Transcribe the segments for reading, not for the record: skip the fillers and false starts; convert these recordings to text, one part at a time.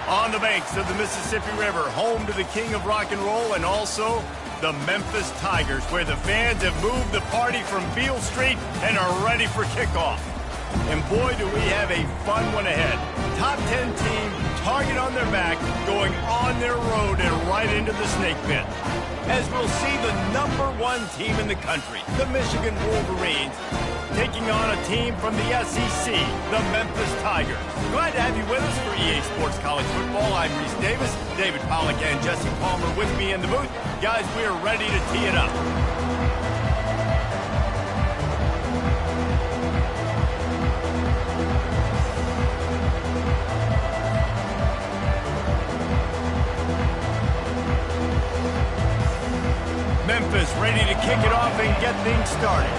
On the banks of the Mississippi River, home to the king of rock and roll and also the Memphis Tigers, where the fans have moved the party from Beale Street and are ready for kickoff. And boy, do we have a fun one ahead. Top 10 team, target on their back, going on their road and right into the snake pit. As we'll see the #1 team in the country, the Michigan Wolverines, taking on a team from the SEC, the Memphis Tigers. Glad to have you with us for EA Sports College Football. I'm Reese Davis, David Pollack and Jesse Palmer with me in the booth. Guys, we are ready to tee it up. Memphis ready to kick it off and get things started.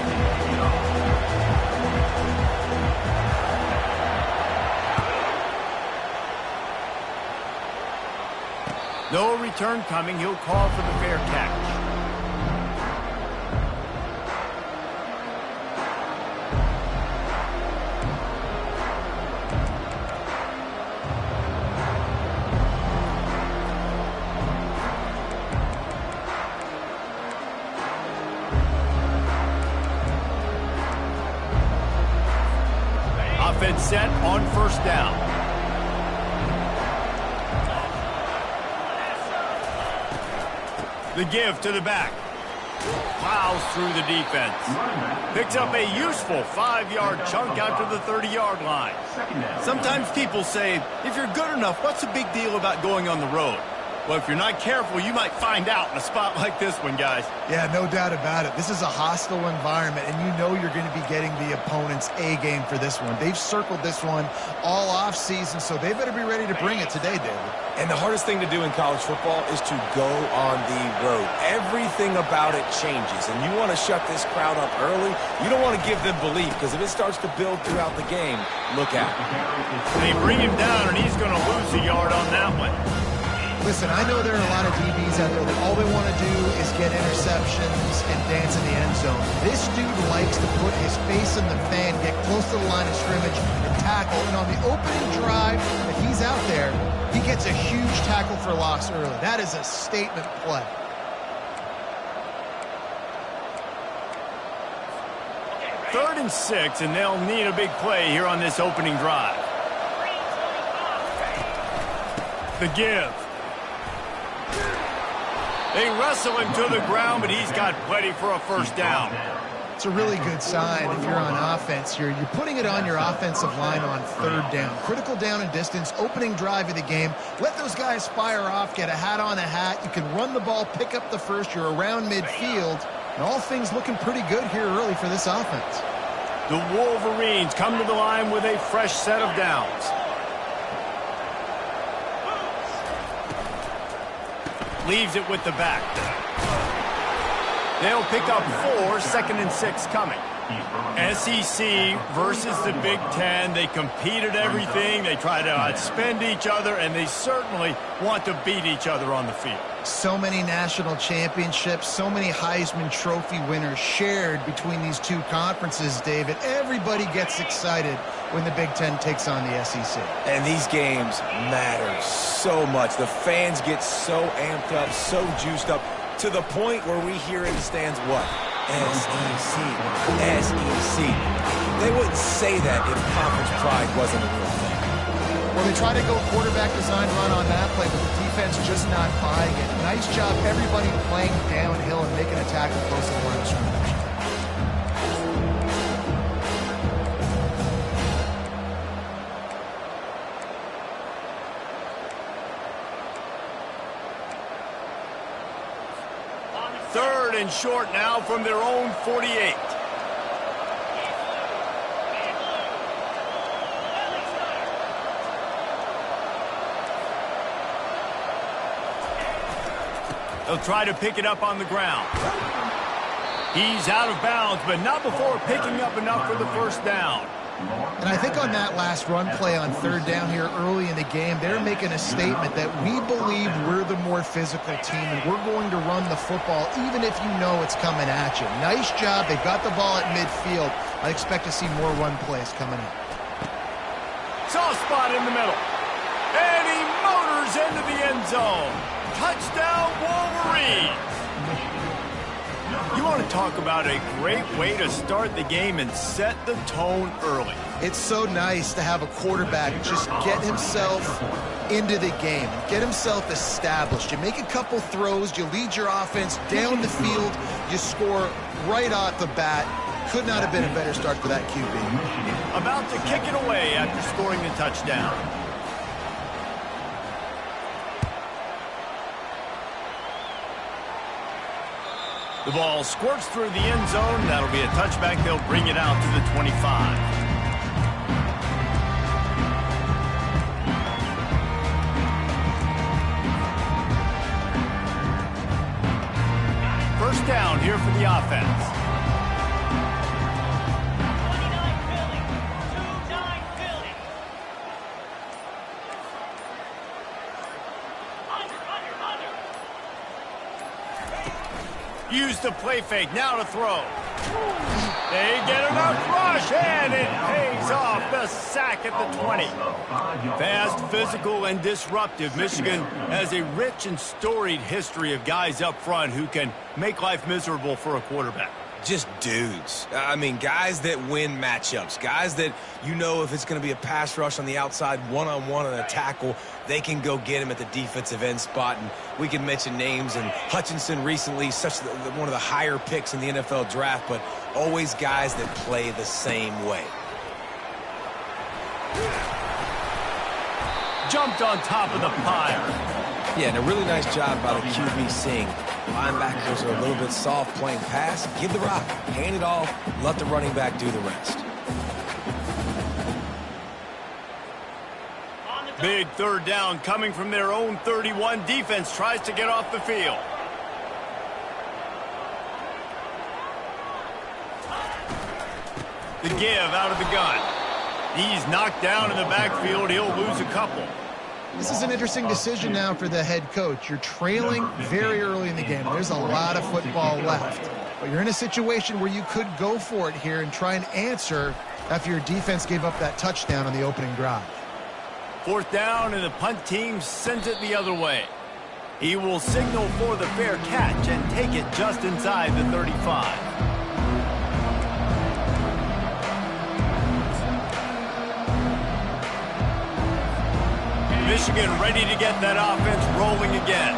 No return coming. He'll call for the fair catch. Offense set on first down. The give to the back. Plows through the defense. Picks up a useful 5-yard chunk out to the 30-yard line. Sometimes people say, if you're good enough, what's the big deal about going on the road? Well, if you're not careful, you might find out in a spot like this one, guys. Yeah, no doubt about it. This is a hostile environment, and you know you're going to be getting the opponent's A-game for this one. They've circled this one all off-season, so they better be ready to bring it today, David. And the hardest thing to do in college football is to go on the road. Everything about it changes, and you want to shut this crowd up early. You don't want to give them belief, because if it starts to build throughout the game, look out. They bring him down, and he's going to lose a yard on that one. Listen, I know there are a lot of DBs out there that all they want to do is get interceptions and dance in the end zone. This dude likes to put his face in the fan, get close to the line of scrimmage, and tackle. And on the opening drive that he's out there, he gets a huge tackle for loss early. That is a statement play. Third and 6, and they'll need a big play here on this opening drive. The give. They wrestle him to the ground, but he's got plenty for a first down. It's a really good sign if you're on offense here. You're putting it on your offensive line on third down. Critical down and distance, opening drive of the game. Let those guys fire off, get a hat on a hat. You can run the ball, pick up the first. You're around midfield. And all things looking pretty good here early for this offense. The Wolverines come to the line with a fresh set of downs. Leaves it with the back. They'll pick up 4, 2nd and 6 coming. SEC versus the Big Ten. They compete at everything. They try to outspend each other, and they certainly want to beat each other on the field. So many national championships, so many Heisman Trophy winners shared between these two conferences, David. Everybody gets excited when the Big Ten takes on the SEC. And these games matter so much. The fans get so amped up, so juiced up, to the point where we hear in the stands what? SEC, SEC. They wouldn't say that if conference pride wasn't a real thing. Well, they try to go quarterback design run on that play, but the defense just not buying it. Nice job, everybody playing downhill and making a tackle close to the line of scrimmage. Third and short now from their own 48. They'll try to pick it up on the ground. He's out of bounds, but not before picking up enough for the first down. And I think on that last run play on third down here early in the game, they're making a statement that we believe we're the more physical team and we're going to run the football even if you know it's coming at you. Nice job. They've got the ball at midfield. I expect to see more run plays coming up. Soft spot in the middle. And he motors into the end zone. Touchdown, Wolverines! You want to talk about a great way to start the game and set the tone early. It's so nice to have a quarterback just get himself into the game, get himself established. You make a couple throws, you lead your offense down the field, you score right off the bat. Could not have been a better start for that QB. About to kick it away after scoring the touchdown. The ball squirts through the end zone. That'll be a touchback. They'll bring it out to the 25. First down here for the offense. Use the play fake, now to throw. They get enough rush, and it pays off. The sack at the 20. Fast, physical, and disruptive. Michigan has a rich and storied history of guys up front who can make life miserable for a quarterback. Just dudes. I mean, guys that win matchups. Guys that, you know, if it's going to be a pass rush on the outside, one-on-one on a tackle, they can go get him at the defensive end spot. And we can mention names, and Hutchinson recently, one of the higher picks in the NFL draft, but always guys that play the same way. Jumped on top of the pile. Yeah, and a really nice job by the QB seeing linebackers are a little bit soft playing pass. Give the rock, hand it off, let the running back do the rest. Big third down coming from their own 31. Defense tries to get off the field. The give out of the gun. He's knocked down in the backfield. He'll lose a couple. This is an interesting decision now for the head coach. You're trailing very early in the game. There's a lot of football left. But you're in a situation where you could go for it here and try and answer after your defense gave up that touchdown on the opening drive. Fourth down, and the punt team sends it the other way. He will signal for the fair catch and take it just inside the 35. Michigan ready to get that offense rolling again.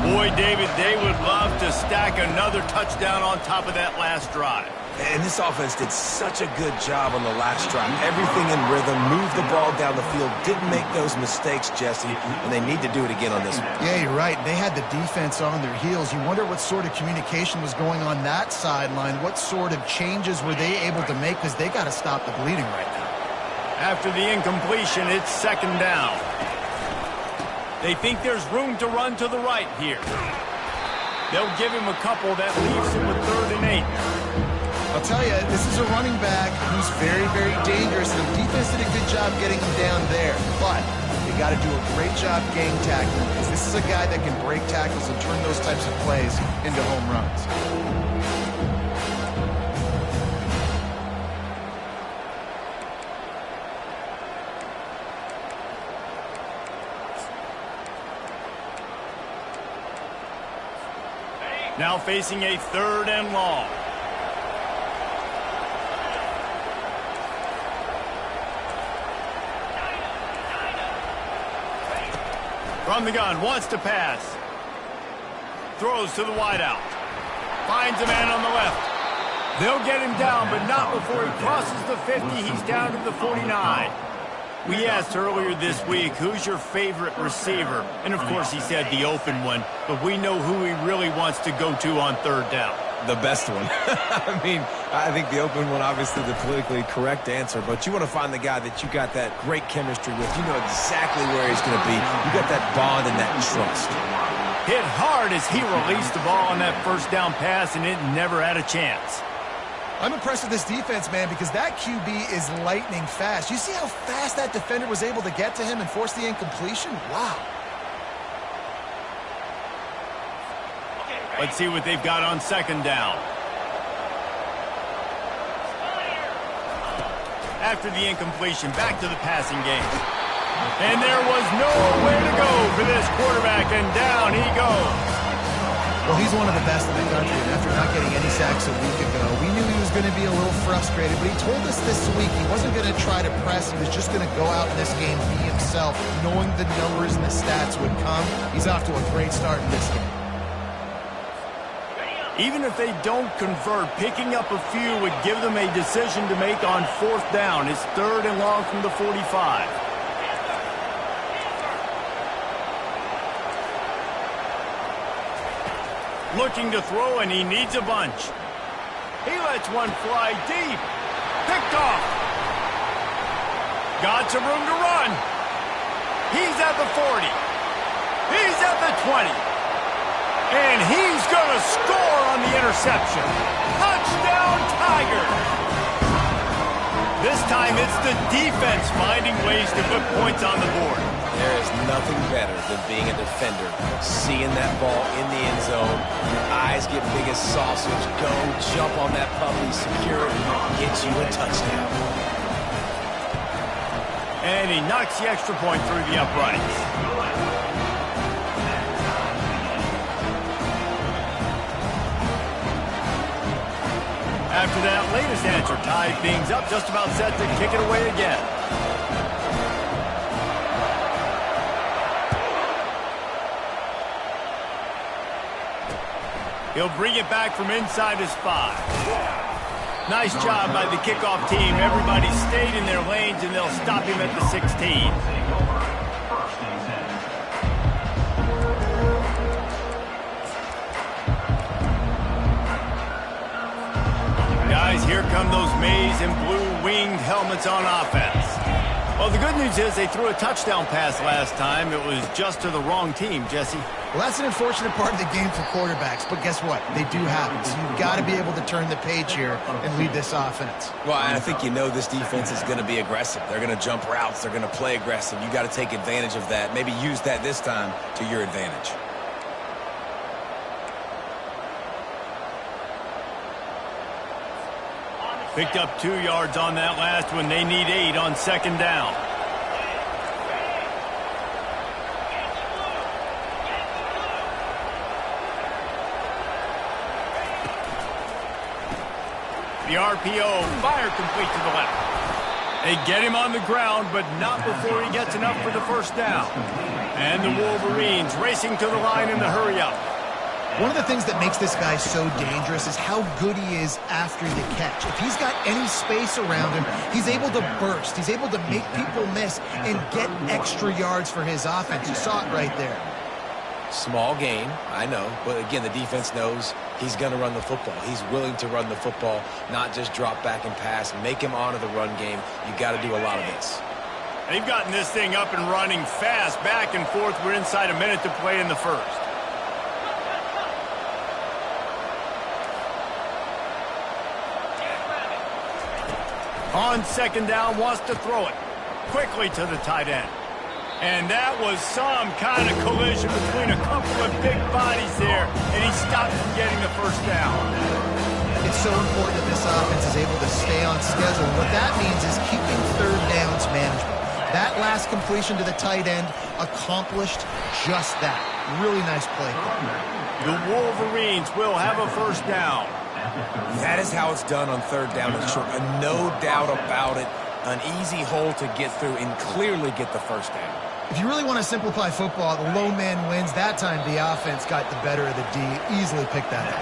Boy, David, they would love to stack another touchdown on top of that last drive. And this offense did such a good job on the last drive. Everything in rhythm, moved the ball down the field, didn't make those mistakes, Jesse, and they need to do it again on this one. Yeah, you're right. They had the defense on their heels. You wonder what sort of communication was going on that sideline. What sort of changes were they able to make, because they got to stop the bleeding right now. After the incompletion, it's second down. They think there's room to run to the right here. They'll give him a couple. That leaves him with 3rd and 8. I'll tell you, this is a running back who's very, very dangerous. The defense did a good job getting him down there, but you got to do a great job game tackling. This is a guy that can break tackles and turn those types of plays into home runs. Now facing a 3rd and long. From the gun, wants to pass. Throws to the wideout. Finds a man on the left. They'll get him down, but not before he crosses the 50. He's down to the 49. We asked earlier this week, who's your favorite receiver? And, of course, he said the open one. But we know who he really wants to go to on 3rd down. The best one. I mean, I think the open one, obviously the politically correct answer, but you want to find the guy that you got that great chemistry with. You know exactly where he's going to be. You got that bond and that trust. Hit hard as he released the ball on that first down pass, and it never had a chance. I'm impressed with this defense, man, because that QB is lightning fast. You see how fast that defender was able to get to him and force the incompletion? Wow. Let's see what they've got on 2nd down. After the incompletion, back to the passing game. And there was nowhere to go for this quarterback, and down he goes. Well, he's one of the best in the country, and after not getting any sacks a week ago, we knew he was going to be a little frustrated, but he told us this week he wasn't going to try to press. He was just going to go out in this game, be himself, knowing the numbers and the stats would come. He's off to a great start in this game. Even if they don't convert, picking up a few would give them a decision to make on 4th down. It's 3rd and long from the 45. Looking to throw, and he needs a bunch. He lets one fly deep. Picked off. Got some room to run. He's at the 40. He's at the 20. And he's going to score on the interception. Touchdown, Tigers! This time it's the defense finding ways to put points on the board. There is nothing better than being a defender, seeing that ball in the end zone, your eyes get big as sausage, go, jump on that puppy, secure it, get you a touchdown. And he knocks the extra point through the uprights. After that latest answer, tied things up, just about set to kick it away again. He'll bring it back from inside his 5. Nice job by the kickoff team. Everybody stayed in their lanes, and they'll stop him at the 16. Guys, here come those maize and blue-winged helmets on offense. Well, the good news is they threw a touchdown pass last time. It was just to the wrong team, Jesse. Well, that's an unfortunate part of the game for quarterbacks, but guess what? They do happen, so you've got to be able to turn the page here and lead this offense. Well, I think you know this defense is going to be aggressive. They're going to jump routes. They're going to play aggressive. You got to take advantage of that. Maybe use that this time to your advantage. Picked up 2 yards on that last one. They need 8 on 2nd down. The RPO, fire complete to the left. They get him on the ground, but not before he gets enough for the 1st down. And the Wolverines racing to the line in the hurry-up. One of the things that makes this guy so dangerous is how good he is after the catch. If he's got any space around him, he's able to burst. He's able to make people miss and get extra yards for his offense. You saw it right there. Small gain, I know, but again, the defense knows he's going to run the football. He's willing to run the football, not just drop back and pass, make him honor the run game. You got to do a lot of this. They've gotten this thing up and running fast, back and forth. We're inside a minute to play in the 1st. On 2nd down, wants to throw it quickly to the tight end. And that was some kind of collision between a couple of big bodies there, and he stopped from getting the 1st down. It's so important that this offense is able to stay on schedule. What that means is keeping 3rd downs manageable. That last completion to the tight end accomplished just that. Really nice play. The Wolverines will have a 1st down. That is how it's done on 3rd down and short. No doubt about it. An easy hole to get through and clearly get the 1st down. If you really want to simplify football, the low man wins. That time the offense got the better of the D. Easily picked that up.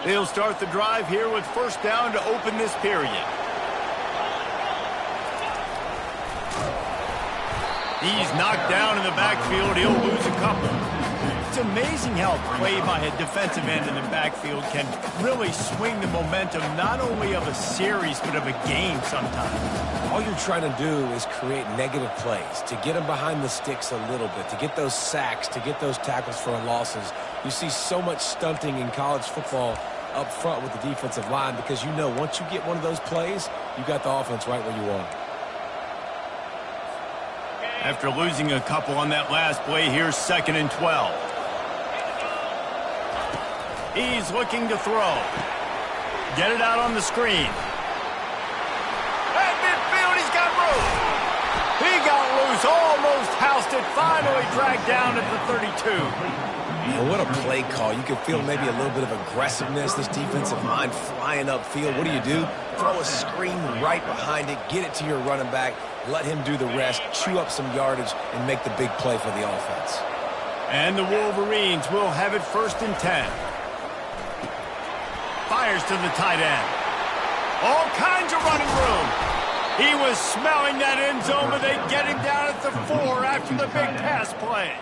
They'll start the drive here with 1st down to open this period. He's knocked down in the backfield. He'll lose a couple. amazing how play by a defensive end in the backfield can really swing the momentum not only of a series but of a game sometimes. All you're trying to do is create negative plays, to get them behind the sticks a little bit, to get those sacks, to get those tackles for losses. You see so much stunting in college football up front with the defensive line because you know once you get one of those plays, you got the offense right where you want it. After losing a couple on that last play, here's 2nd and 12. He's looking to throw. Get it out on the screen. At midfield, he's got room. He got loose, almost housed it, finally dragged down at the 32. Man, what a play call. You can feel maybe a little bit of aggressiveness, this defensive line flying upfield. What do? Throw a screen right behind it, get it to your running back, let him do the rest, chew up some yardage, and make the big play for the offense. And the Wolverines will have it 1st and 10. Fires to the tight end. All kinds of running room. He was smelling that end zone, but they get him down at the 4 after the big pass play.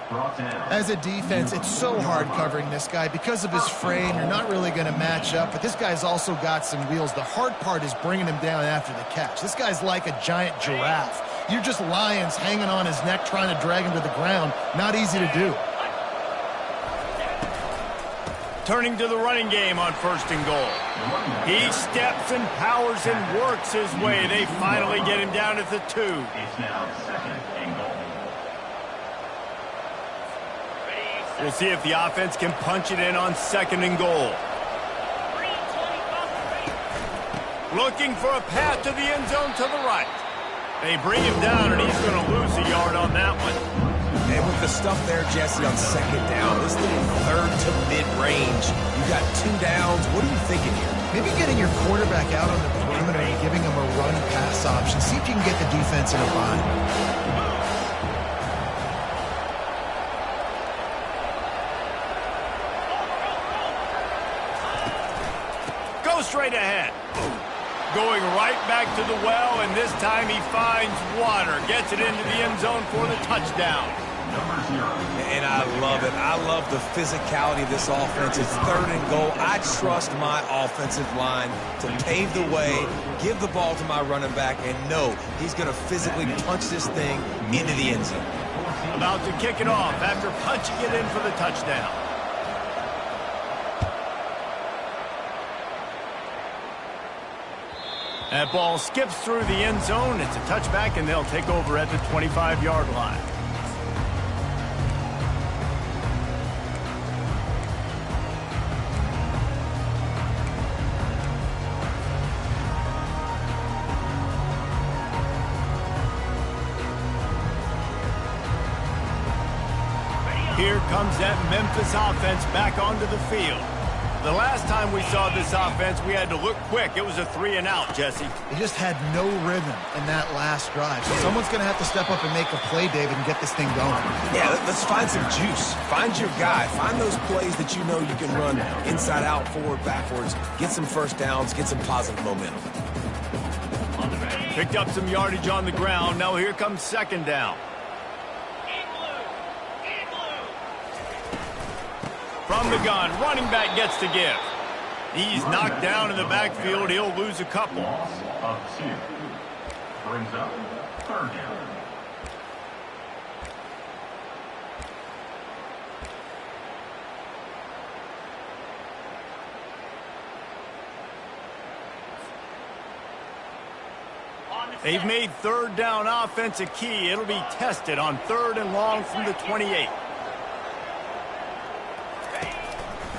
As a defense, it's so hard covering this guy. Because of his frame, you're not really going to match up, but this guy's also got some wheels. The hard part is bringing him down after the catch. This guy's like a giant giraffe. You're just lions hanging on his neck trying to drag him to the ground. Not easy to do. Turning to the running game on 1st and goal. He steps and powers and works his way. They finally get him down at the 2. It's now 2nd and goal. We'll see if the offense can punch it in on 2nd and goal. Looking for a path to the end zone to the right. They bring him down, and he's going to lose a yard on that one. And with the stuff there, Jesse, on 2nd down, this little 3rd to mid-range, you got 2 downs. What are you thinking here? Maybe getting your quarterback out on the perimeter and giving him a run-pass option. See if you can get the defense in a bind. Go straight ahead. Going right back to the well, and this time he finds water. Gets it into the end zone for the touchdown. And I love it. I love the physicality of this offense. It's 3rd and goal. I trust my offensive line to pave the way, give the ball to my running back, and know he's going to physically punch this thing into the end zone. About to kick it off after punching it in for the touchdown. That ball skips through the end zone. It's a touchback, and they'll take over at the 25-yard line. Here comes that Memphis offense back onto the field. The last time we saw this offense, we had to look quick. It was a 3-and-out, Jesse. They just had no rhythm in that last drive. So someone's going to have to step up and make a play, David, and get this thing going. Yeah, let's find some juice. Find your guy. Find those plays that you know you can run inside out, forward, backwards. Get some 1st downs. Get some positive momentum. Picked up some yardage on the ground. Now here comes 2nd down. From the gun, running back gets to give. He's knocked down in the backfield. He'll lose a couple. Loss of 2. Brings up 3rd down. They've made 3rd down offense a key. It'll be tested on 3rd and long from the 28.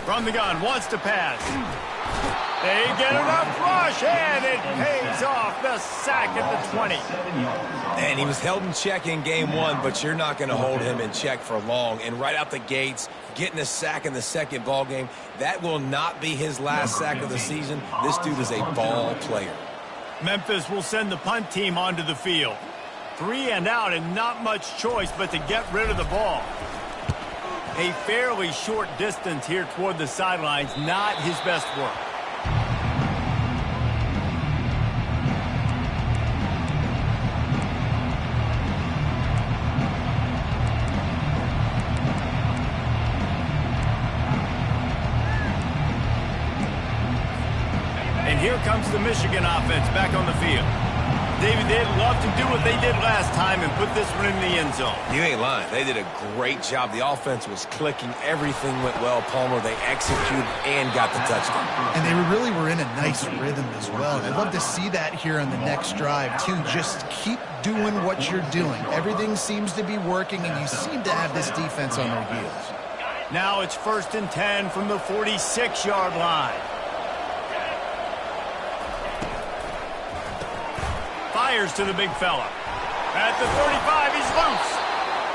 From the gun, wants to pass. They get enough rush, and it pays off. The sack at the 20. And he was held in check in game 1, but you're not going to hold him in check for long. And right out the gates, getting a sack in the 2nd ball game, that will not be his last sack of the season. This dude is a ball player. Memphis will send the punt team onto the field. 3-and-out and not much choice but to get rid of the ball. A fairly short distance here toward the sidelines, not his best work. here comes the Michigan offense back on the field. David, they'd love to do what they did last time and put this one in the end zone. You ain't lying. They did a great job. The offense was clicking. Everything went well, Palmer. They executed and got the touchdown. And they really were in a nice rhythm as well. I'd love to see that here on the next drive, too. Just keep doing what you're doing. Everything seems to be working, and you seem to have this defense on their heels. Now it's 1st and 10 from the 46-yard line. Fires to the big fella. At the 35, he's loose.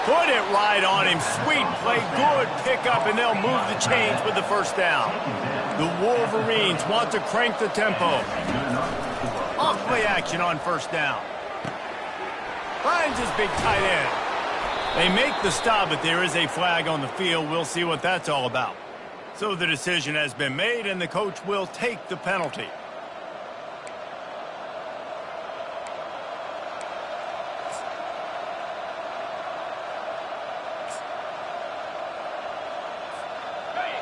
Put it right on him. Sweet play, good pickup, and they'll move the chains with the first down. The Wolverines want to crank the tempo. Off-play action on first down. Finds his big tight end. They make the stop, but there is a flag on the field. We'll see what that's all about. So the decision has been made, and the coach will take the penalty.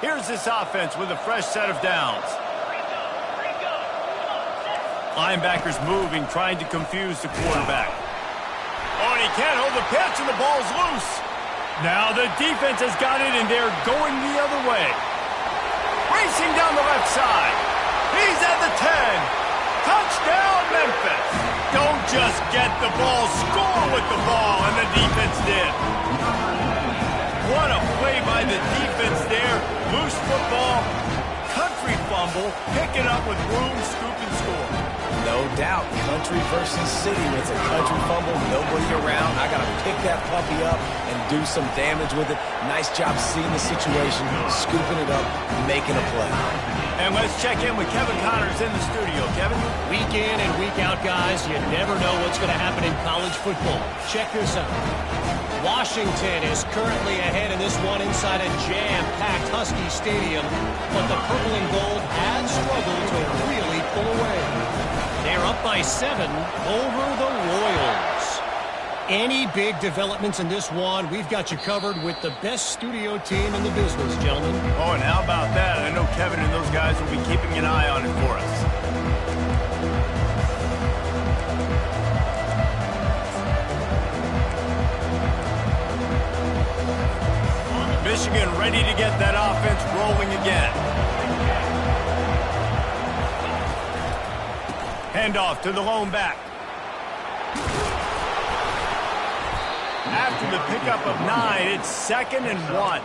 Here's this offense with a fresh set of downs. Linebackers moving, trying to confuse the quarterback. Oh, and he can't hold the pitch, and the ball's loose. Now the defense has got it, and they're going the other way. Racing down the left side. He's at the 10. Touchdown, Memphis. Don't just get the ball, score with the ball, and the defense did. What a play by the defense there. Loose football, country fumble, pick it up with room, scoop, and score. No doubt. Country versus city. It's a country fumble, nobody around. I got to pick that puppy up and do some damage with it. Nice job seeing the situation, scooping it up, making a play. And let's check in with Kevin Connors in the studio. Kevin? Week in and week out, guys, you never know what's going to happen in college football. Check this out. Washington is currently ahead in this one inside a jam-packed Husky Stadium, but the purple and gold has struggled to really pull away. They're up by 7 over the Royals. Any big developments in this one, we've got you covered with the best studio team in the business, gentlemen. Oh, and how about that? I know Kevin and those guys will be keeping an eye on it for us. Michigan ready to get that offense rolling again. Handoff to the lone back. After the pickup of 9, it's 2nd and 1.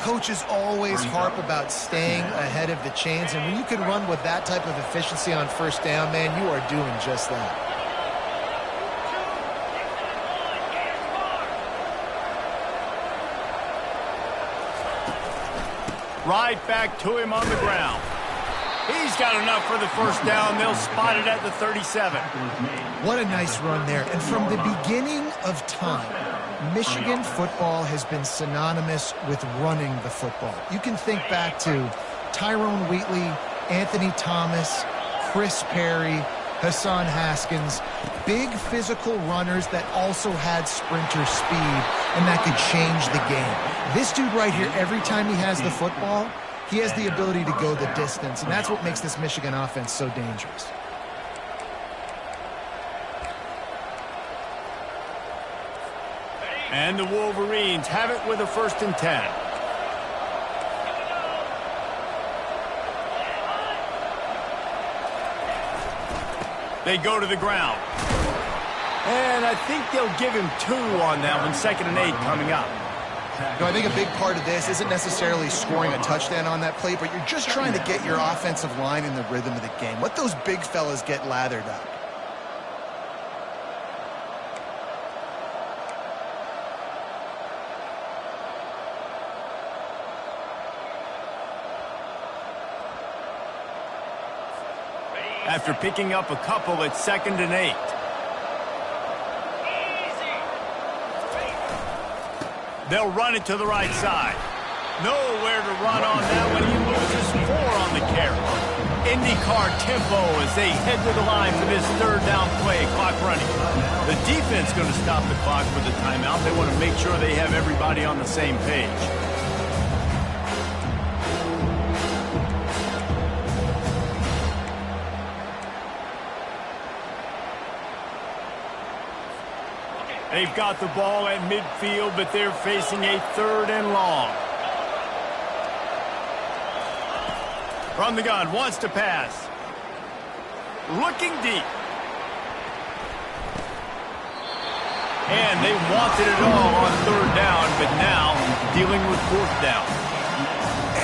Coaches always harp about staying ahead of the chains, and when you can run with that type of efficiency on first down, man, you are doing just that. Right back to him on the ground. He's got enough for the first down. They'll spot it at the 37. What a nice run there. And from the beginning of time, Michigan football has been synonymous with running the football. You can think back to Tyrone Wheatley, Anthony Thomas, Chris Perry, Hassan Haskins, big physical runners that also had sprinter speed, and that could change the game. This dude right here, every time he has the football, he has the ability to go the distance, and that's what makes this Michigan offense so dangerous. And the Wolverines have it with a 1st and 10. They go to the ground. And I think they'll give him 2 on that one. 2nd and 8 coming up. You know, I think a big part of this isn't necessarily scoring a touchdown on that play, but you're just trying to get your offensive line in the rhythm of the game. Let those big fellas get lathered up. After picking up a couple, it's 2nd and 8. They'll run it to the right side. Nowhere to run on that one. He loses 4 on the carry. IndyCar tempo as they head to the line for this 3rd down play. Clock running. The defense going to stop the clock with a timeout. They want to make sure they have everybody on the same page. They've got the ball at midfield, but they're facing a 3rd and long. From the gun, wants to pass. Looking deep. And they wanted it all on 3rd down, but now dealing with 4th down.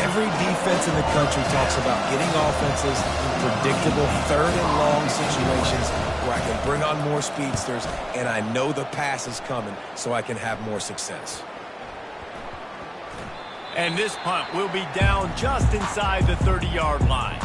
Every defense in the country talks about getting offenses in predictable 3rd and long situations where I can bring on more speedsters and I know the pass is coming so I can have more success. And this punt will be down just inside the 30-yard line.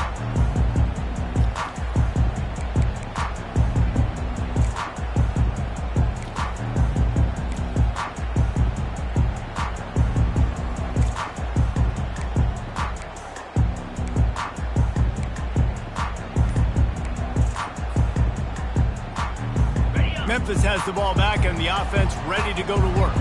Memphis has the ball back and the offense ready to go to work.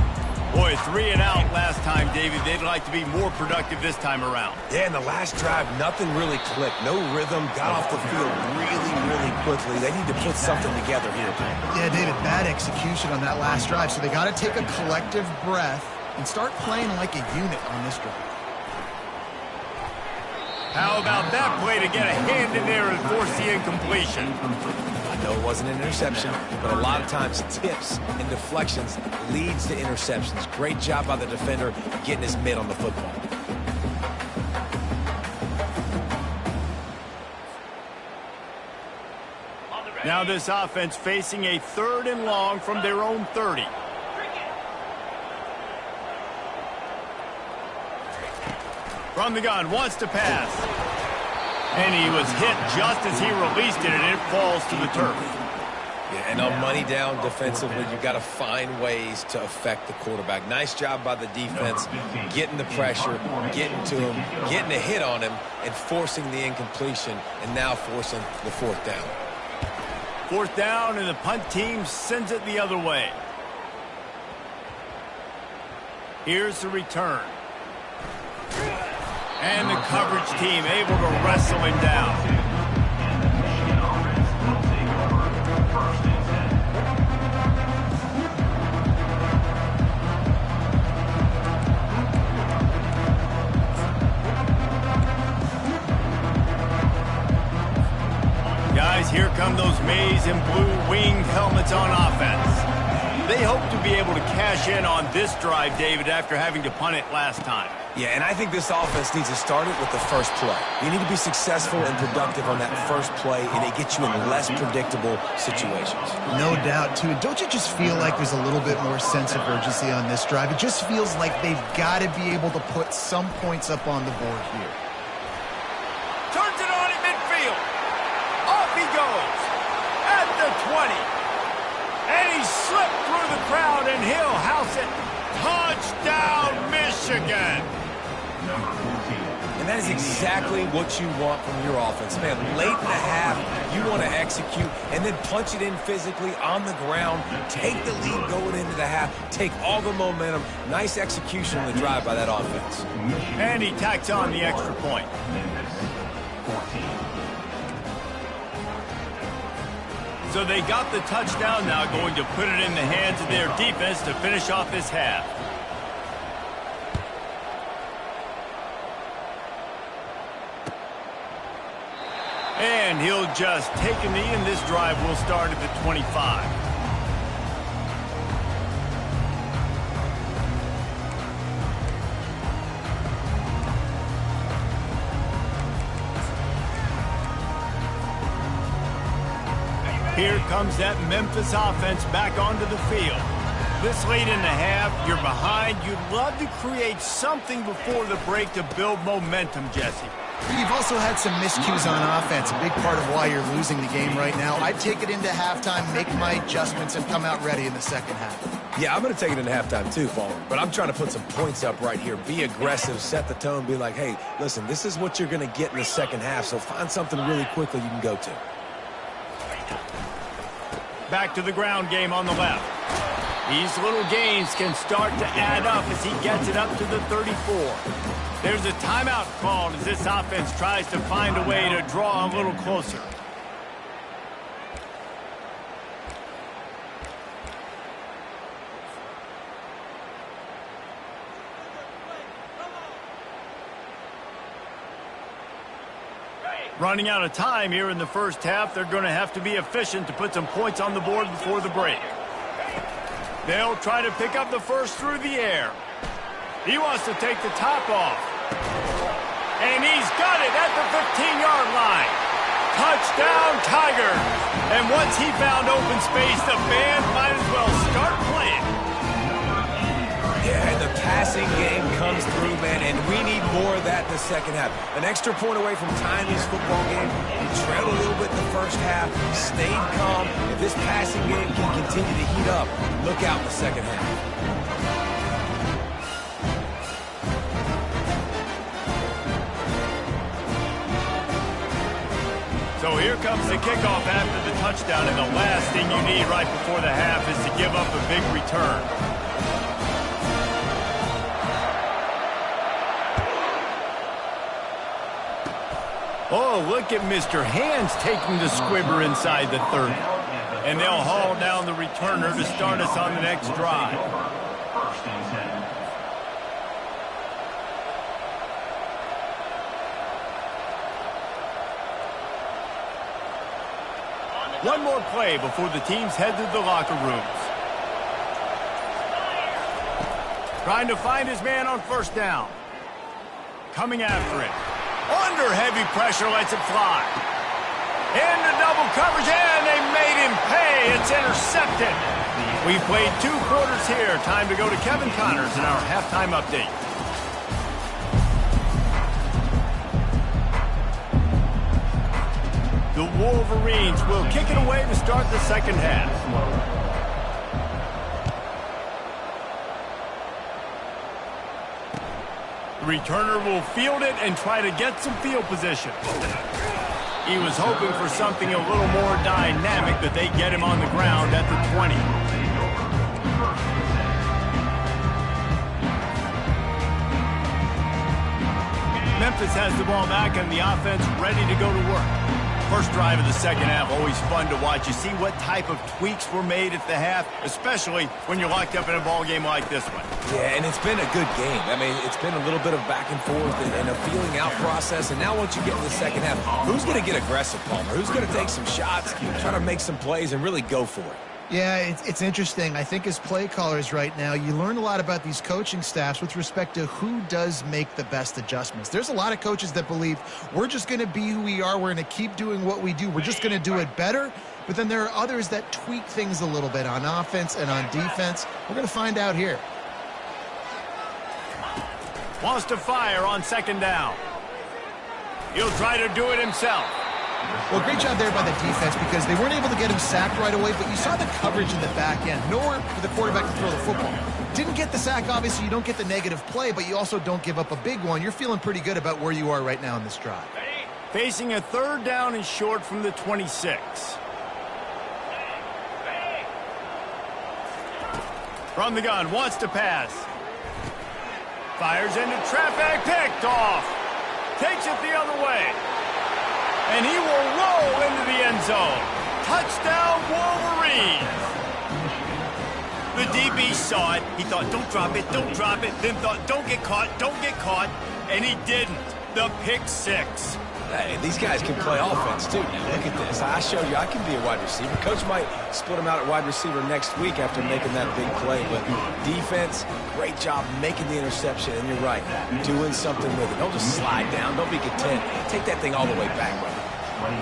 Boy, 3 and out last time, David. They'd like to be more productive this time around. Yeah, in the last drive, nothing really clicked. No rhythm, got off the field really quickly. They need to put something together here. Yeah, David, bad execution on that last drive, so they got to take a collective breath and start playing like a unit on this drive. How about that play to get a hand in there and force the incompletion? I know it wasn't an interception, but a lot of times tips and deflections leads to interceptions. Great job by the defender getting his mitt on the football. Now this offense facing a 3rd and long from their own 30. From the gun, wants to pass. And he was hit just as he released it, and it falls to the turf. Yeah, and on money down defensively, you've got to find ways to affect the quarterback. Nice job by the defense, getting the pressure, getting to him, getting a hit on him, and forcing the incompletion, and now forcing the 4th down. 4th down, and the punt team sends it the other way. Here's the return. And the coverage team able to wrestle him down. Guys, here come those maize and blue winged helmets on offense. They hope to be able to cash in on this drive, David, after having to punt it last time. Yeah, and I think this offense needs to start it with the first play. You need to be successful and productive on that first play, and it gets you in less predictable situations. No doubt, too. Don't you just feel like there's a little bit more sense of urgency on this drive? It just feels like they've got to be able to put some points up on the board here. Turns it on at midfield. Off he goes. At the 20. And he slipped through the crowd, and he'll house it. Touchdown, Michigan. And that is exactly what you want from your offense. Man, late in the half, you want to execute and then punch it in physically on the ground, take the lead going into the half, take all the momentum. Nice execution on the drive by that offense. And he tacks on the extra point. So they got the touchdown, now going to put it in the hands of their defense to finish off this half. And he'll just take a knee, and this drive will start at the 25. Here comes that Memphis offense back onto the field. This late in the half, you're behind. You'd love to create something before the break to build momentum, Jesse. You've also had some miscues on offense, a big part of why you're losing the game right now. I'd take it into halftime, make my adjustments, and come out ready in the second half. Yeah, I'm going to take it into halftime too, Paul. But I'm trying to put some points up right here. Be aggressive, set the tone, be like, hey, listen, this is what you're going to get in the second half, so find something really quickly you can go to. Back to the ground game on the left. These little gains can start to add up as he gets it up to the 34. There's a timeout called as this offense tries to find a way to draw a little closer. Running out of time here in the first half, they're going to have to be efficient to put some points on the board before the break. They'll try to pick up the first through the air. He wants to take the top off. And he's got it at the 15-yard line. Touchdown, Tigers! And once he found open space, the band might as well start playing. Yeah, and the passing game comes through, man, and we need more of that in the second half. An extra point away from tying this football game. We trailed a little bit in the first half, stayed calm. If this passing game can continue to heat up, look out in the second half. So here comes the kickoff after the touchdown, and the last thing you need right before the half is to give up a big return. Oh, look at Mr. Hands taking the squibber inside the 30. And they'll haul down the returner to start us on the next drive. First and 10. One more play before the teams head to the locker rooms. Trying to find his man on first down. Coming after it. Under heavy pressure, lets it fly. Into double coverage, and they made him pay. It's intercepted. We've played 2 quarters here. Time to go to Kevin Connors in our halftime update. The Wolverines will kick it away to start the second half. The returner will field it and try to get some field position. He was hoping for something a little more dynamic, but they get him on the ground at the 20. Memphis has the ball back and the offense ready to go to work. First drive of the second half, always fun to watch. You see what type of tweaks were made at the half, especially when you're locked up in a ball game like this one. Yeah, and it's been a good game. I mean, it's been a little bit of back and forth and a feeling out process. And now once you get to the second half, who's going to get aggressive, Palmer? Who's going to take some shots, try to make some plays, and really go for it? Yeah, it's interesting. I think as play callers right now, you learn a lot about these coaching staffs with respect to who does make the best adjustments. There's a lot of coaches that believe we're just going to be who we are. We're going to keep doing what we do. We're just going to do it better. But then there are others that tweak things a little bit on offense and on defense. We're going to find out here. Wants to fire on second down. He'll try to do it himself. Well, great job there by the defense because they weren't able to get him sacked right away, but you saw the coverage in the back end. Nowhere for the quarterback to throw the football. Didn't get the sack, obviously. You don't get the negative play, but you also don't give up a big one. You're feeling pretty good about where you are right now in this drive. Facing a third down and short from the 26. From the gun, wants to pass. Fires into traffic, picked off. Takes it the other way. And he will roll into the end zone. Touchdown, Wolverines. The DB saw it. He thought, don't drop it, don't drop it. Then thought, don't get caught, don't get caught. And he didn't. The pick six. Hey, these guys can play offense, too. Now, look at this. I showed you I can be a wide receiver. Coach might split him out at wide receiver next week after making that big play. But defense, great job making the interception. And you're right, doing something with it. Don't just slide down. Don't be content. Take that thing all the way back, brother.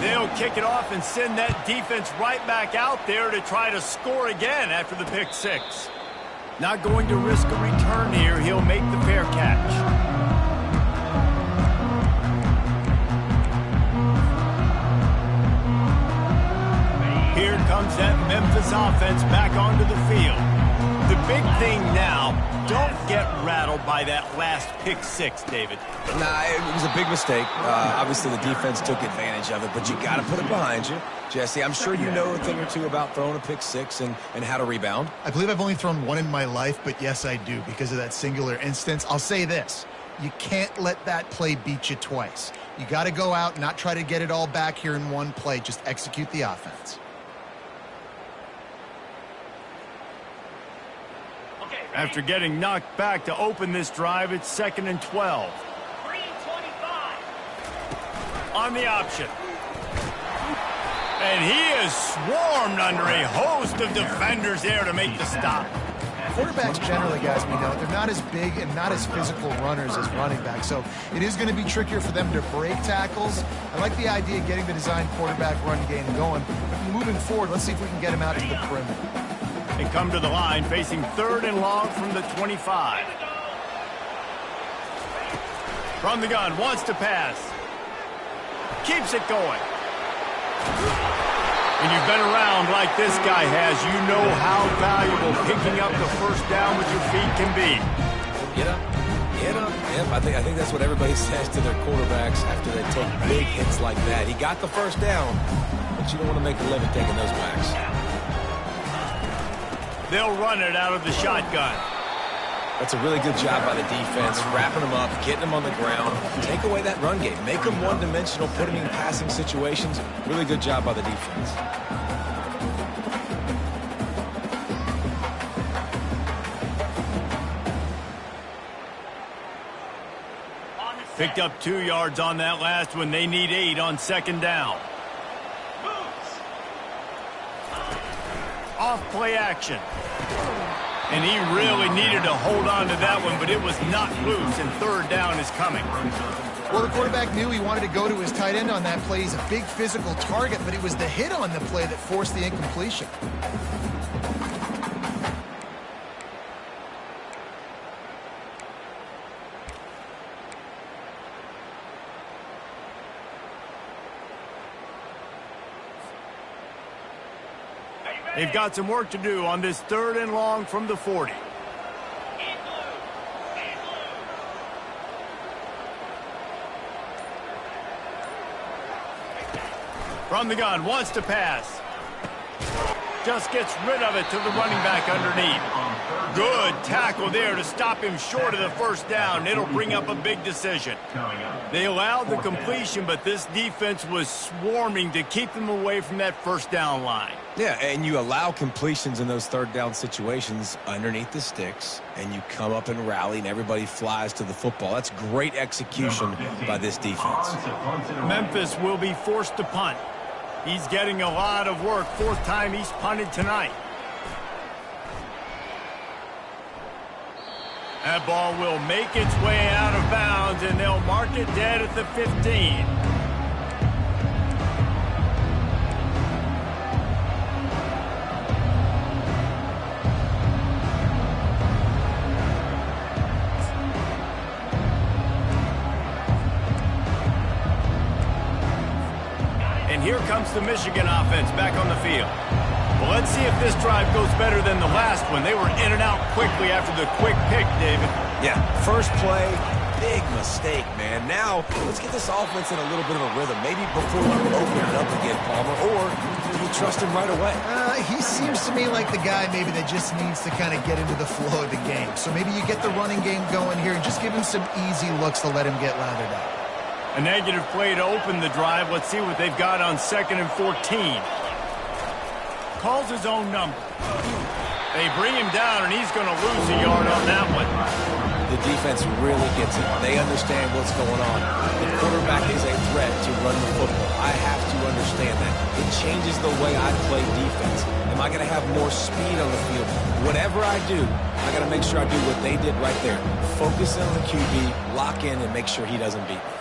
They'll kick it off and send that defense right back out there to try to score again after the pick six. Not going to risk a return here. He'll make the fair catch. Here comes that Memphis offense back onto the field. The big thing now, don't get rattled by that last pick six, David. Nah, it was a big mistake. Obviously, the defense took advantage of it, but you got to put it behind you. Jesse, I'm sure you know a thing or two about throwing a pick six and how to rebound. I believe I've only thrown one in my life, but yes, I do because of that singular instance. I'll say this. You can't let that play beat you twice. You got to go out and not try to get it all back here in one play. Just execute the offense. After getting knocked back to open this drive, it's 2nd and 12. on the option. And he is swarmed under a host of defenders there to make the stop. Quarterbacks generally, guys, we know, they're not as big and not as physical runners as running backs, so it is going to be trickier for them to break tackles. I like the idea of getting the design quarterback run game going. But moving forward, let's see if we can get him out to the perimeter. They come to the line facing 3rd and long from the 25. From the gun, wants to pass. Keeps it going. When you've been around like this guy has, you know how valuable picking up the first down with your feet can be. Get up. Get up. Yep, I think that's what everybody says to their quarterbacks after they take big hits like that. He got the first down, but you don't want to make a living taking those whacks. They'll run it out of the shotgun. That's a really good job by the defense, wrapping them up, getting them on the ground. Take away that run game. Make them one-dimensional, put them in passing situations. Really good job by the defense. Picked up 2 yards on that last one. They need 8 on 2nd down. Off play action. And he really needed to hold on to that one, but it was not loose, and 3rd down is coming. Well, the quarterback knew he wanted to go to his tight end on that play. He's a big physical target, but it was the hit on the play that forced the incompletion. They've got some work to do on this 3rd and long from the 40. From the gun, wants to pass. Just gets rid of it to the running back underneath. Good tackle there to stop him short of the first down. It'll bring up a big decision. They allowed the completion, but this defense was swarming to keep them away from that first down line. Yeah, and you allow completions in those 3rd down situations underneath the sticks, and you come up and rally, and everybody flies to the football. That's great execution by this defense. Memphis will be forced to punt. He's getting a lot of work. 4th time he's punted tonight. That ball will make its way out of bounds, and they'll mark it dead at the 15. And here comes the Michigan offense back on the field. Well, let's see if this drive goes better than the last one. They were in and out quickly after the quick pick, David. Yeah, first play, big mistake, man. Now, let's get this offense in a little bit of a rhythm. Maybe before you open it up again, Palmer, or you trust him right away. He seems to me like the guy maybe that just needs to kind of get into the flow of the game. So maybe you get the running game going here and just give him some easy looks to let him get lathered up. A negative play to open the drive. Let's see what they've got on 2nd and 14. Calls his own number. They bring him down, and he's going to lose a yard on that one. The defense really gets it. They understand what's going on. The quarterback is a threat to run the football. I have to understand that. It changes the way I play defense. Am I going to have more speed on the field? Whatever I do, I got to make sure I do what they did right there. Focus on the QB, lock in, and make sure he doesn't beat me.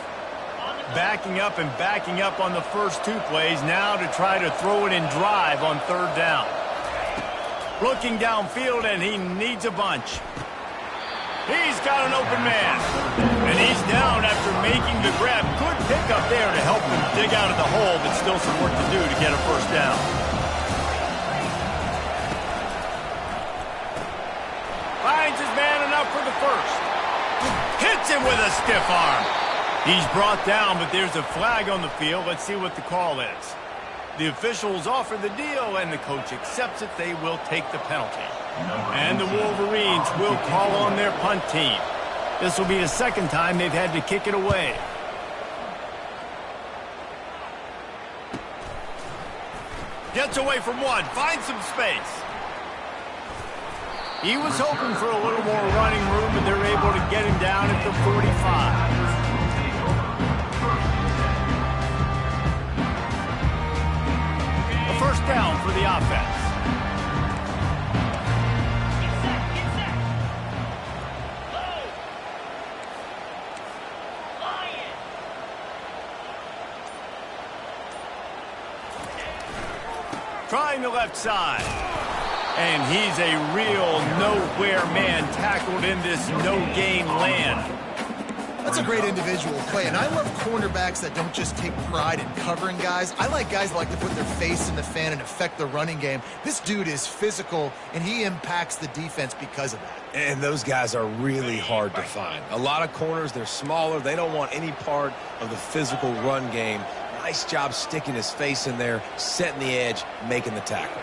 Backing up and backing up on the first 2 plays, now to try to throw it in drive on 3rd down. Looking downfield, and he needs a bunch. He's got an open man. And he's down after making the grab. Good pickup there to help him dig out of the hole, but still some work to do to get a first down. Finds his man enough for the first. Hits him with a stiff arm. He's brought down, but there's a flag on the field. Let's see what the call is. The officials offer the deal, and the coach accepts it. They will take the penalty. And the Wolverines will call on their punt team. This will be the 2nd time they've had to kick it away. Gets away from one, finds some space. He was hoping for a little more running room, but they're able to get him down at the 45. down for the offense. Trying the left side. And he's a real nowhere man tackled in this no-gain land. That's a great individual play, and I love cornerbacks that don't just take pride in covering guys. I like guys that like to put their face in the fan and affect the running game. This dude is physical, and he impacts the defense because of that. And those guys are really hard to find. A lot of corners, they're smaller. They don't want any part of the physical run game. Nice job sticking his face in there, setting the edge, making the tackle.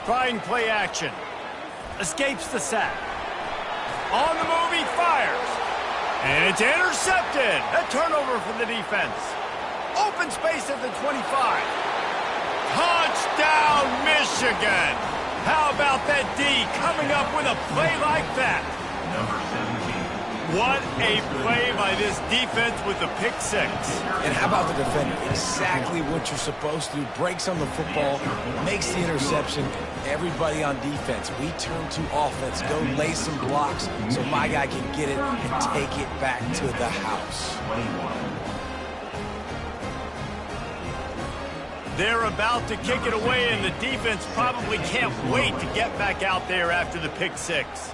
Trying play action. Escapes the sack. On the move, he fires. And it's intercepted. A turnover for the defense. Open space at the 25. Touchdown, Michigan. How about that D coming up with a play like that? Number 17. What a play by this defense with the pick six. And how about the defender? Exactly what you're supposed to do. Breaks on the football, makes the interception. Everybody on defense, we turn to offense. Go lay some blocks so my guy can get it and take it back to the house. 21. They're about to kick it away, and the defense probably can't wait to get back out there after the pick six.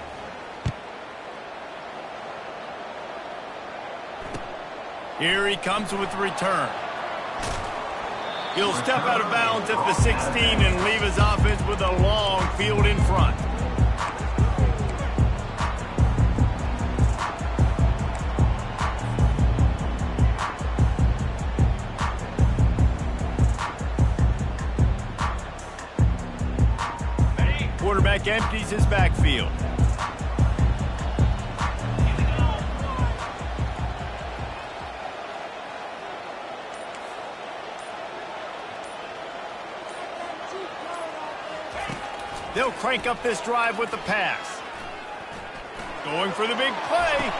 Here he comes with the return. He'll step out of bounds at the 16 and leave his offense with a long field in front. Quarterback empties his backfield. They'll crank up this drive with the pass. Going for the big play.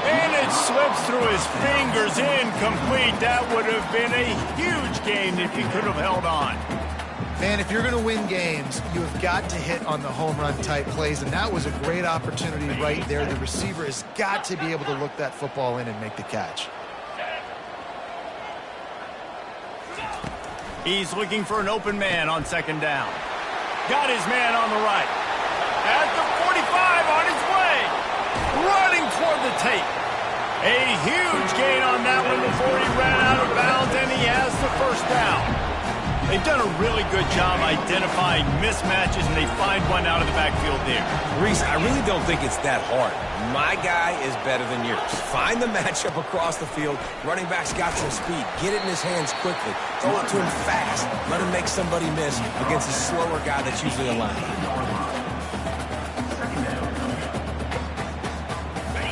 And it slips through his fingers, incomplete. That would have been a huge gain if he could have held on. Man, if you're going to win games, you have got to hit on the home run type plays, and that was a great opportunity right there. The receiver has got to be able to look that football in and make the catch. He's looking for an open man on second down. Got his man on the right. At the 45, on his way. Running toward the tape. A huge gain on that one before he ran out of bounds, and he has the first down. They've done a really good job identifying mismatches, and they find one out of the backfield there. Reese, I really don't think it's that hard. My guy is better than yours. Find the matchup across the field. Running back's got some speed. Get it in his hands quickly. Throw it to him fast. Let him make somebody miss against a slower guy that's usually a linebacker.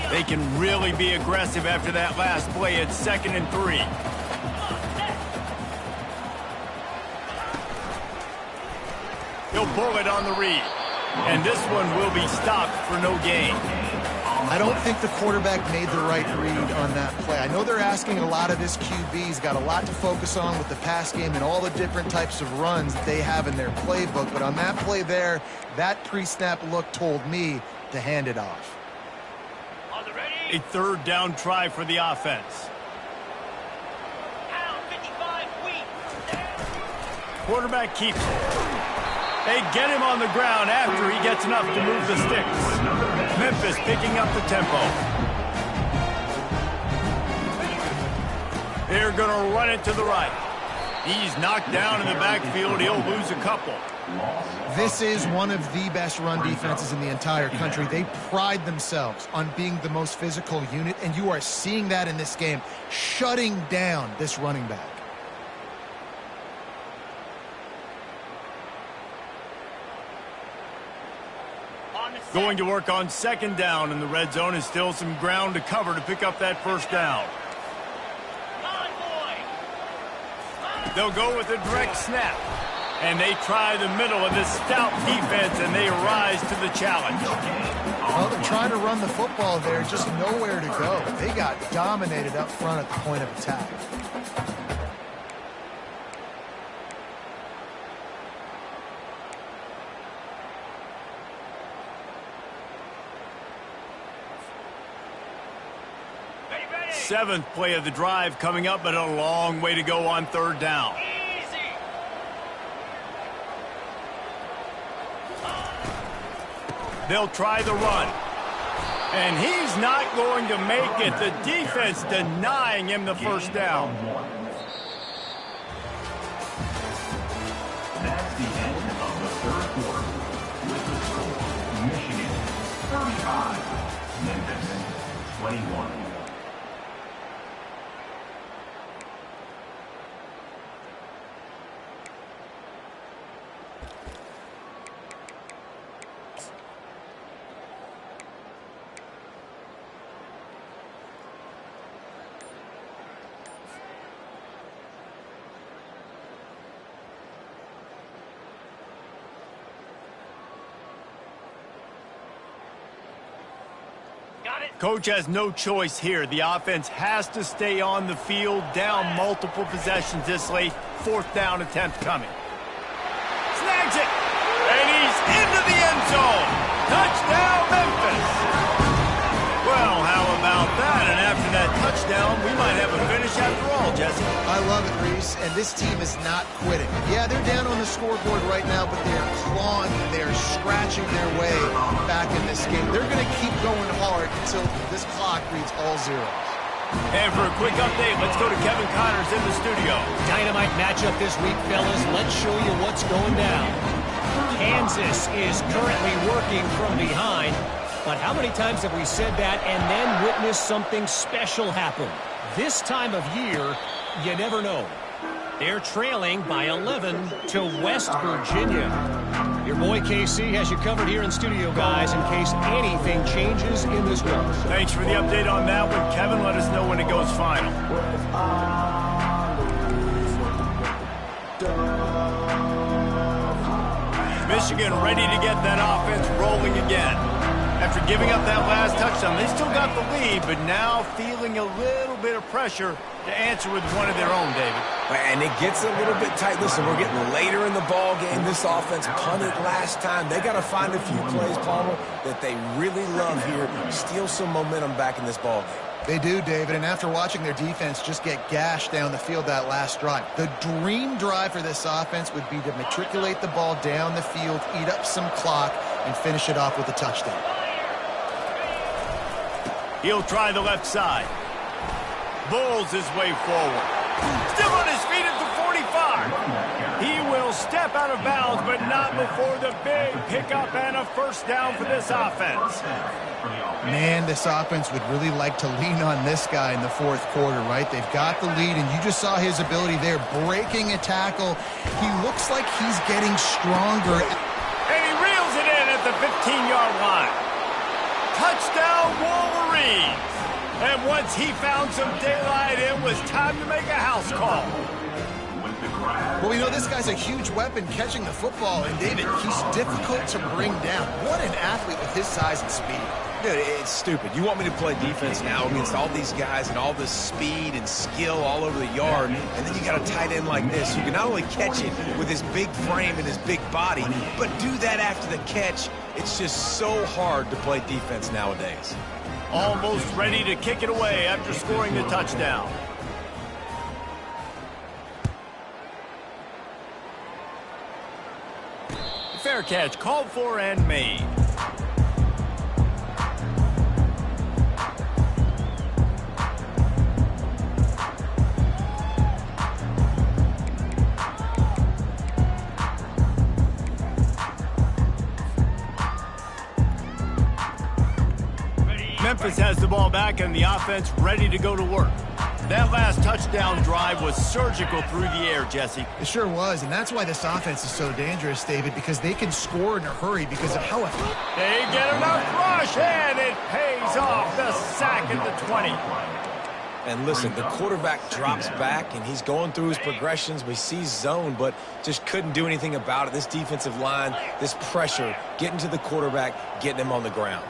They can really be aggressive after that last play at 2nd and 3. He'll pull it on the read. And this one will be stopped for no gain. I don't think the quarterback made the right read on that play. I know they're asking a lot of his QBs, got a lot to focus on with the pass game and all the different types of runs that they have in their playbook. But on that play there, that pre-snap look told me to hand it off. A third down try for the offense. Quarterback keeps it. They get him on the ground after he gets enough to move the sticks. Memphis picking up the tempo. They're going to run it to the right. He's knocked down in the backfield. He'll lose a couple. This is one of the best run defenses in the entire country. They pride themselves on being the most physical unit, and you are seeing that in this game, shutting down this running back. Going to work on second down in the red zone, and still some ground to cover to pick up that first down. They'll go with a direct snap. And they try the middle of this stout defense, and they rise to the challenge. Well, they're trying to run the football there, just nowhere to go. They got dominated up front at the point of attack. 7th play of the drive coming up, but a long way to go on 3rd down. They'll try the run. And he's not going to make it. The defense denying him the first down. That's the end of the 3rd quarter. With the score, Michigan 35, Memphis 21. Coach has no choice here. The offense has to stay on the field, down multiple possessions this late. 4th down attempt coming. Snags it! And he's into the end zone! Touchdown, Memphis! Well, how about that? And after that touchdown, we might have a finish after all, Jesse. I love it, Reese, and this team is not quitting. Yeah, they're down on the scoreboard right now, but they're clawing, they're scratching their way back in this game. They're going to keep going hard until this clock reads all zeros. And for a quick update, let's go to Kevin Connors in the studio. Dynamite matchup this week, fellas. Let's show you what's going down. Kansas is currently working from behind. But how many times have we said that and then witnessed something special happen? This time of year, you never know. They're trailing by 11 to West Virginia. Your boy KC has you covered here in studio, guys, in case anything changes in this one. Thanks for the update on that one. Kevin, let us know when it goes final. Michigan ready to get that offense rolling again. After giving up that last touchdown, they still got the lead, but now feeling a little bit of pressure to answer with one of their own, David. And it gets a little bit tight. Listen, we're getting later in the ball game. This offense punted last time. They got to find a few plays, Palmer, that they really love here. Steal some momentum back in this ball game. They do, David, and after watching their defense just get gashed down the field that last drive, the dream drive for this offense would be to matriculate the ball down the field, eat up some clock, and finish it off with a touchdown. He'll try the left side. Bulls his way forward. Still on his feet at the 45. He will step out of bounds, but not before the big pickup and a first down for this offense. Man, this offense would really like to lean on this guy in the 4th quarter, right? They've got the lead, and you just saw his ability there, breaking a tackle. He looks like he's getting stronger. And he reels it in at the 15-yard line. Touchdown, Wolverines! And once he found some daylight, it was time to make a house call. Well, we know this guy's a huge weapon catching the football, and David, he's difficult to bring down. What an athlete with his size and speed. Dude, it's stupid. You want me to play defense now against all these guys and all this speed and skill all over the yard, and then you got a tight end like this who can not only catch it with his big frame and his big body, but do that after the catch. It's just so hard to play defense nowadays. Almost ready to kick it away after scoring the touchdown. Fair catch called for and made. Memphis has the ball back and the offense ready to go to work. That last touchdown drive was surgical through the air, Jesse. It sure was, and that's why this offense is so dangerous, David, because they can score in a hurry because of how effective. They get enough rush, and it pays off. The sack at the 20. And listen, the quarterback drops back, and he's going through his progressions. We see zone, but just couldn't do anything about it. This defensive line, this pressure, getting to the quarterback, getting him on the ground.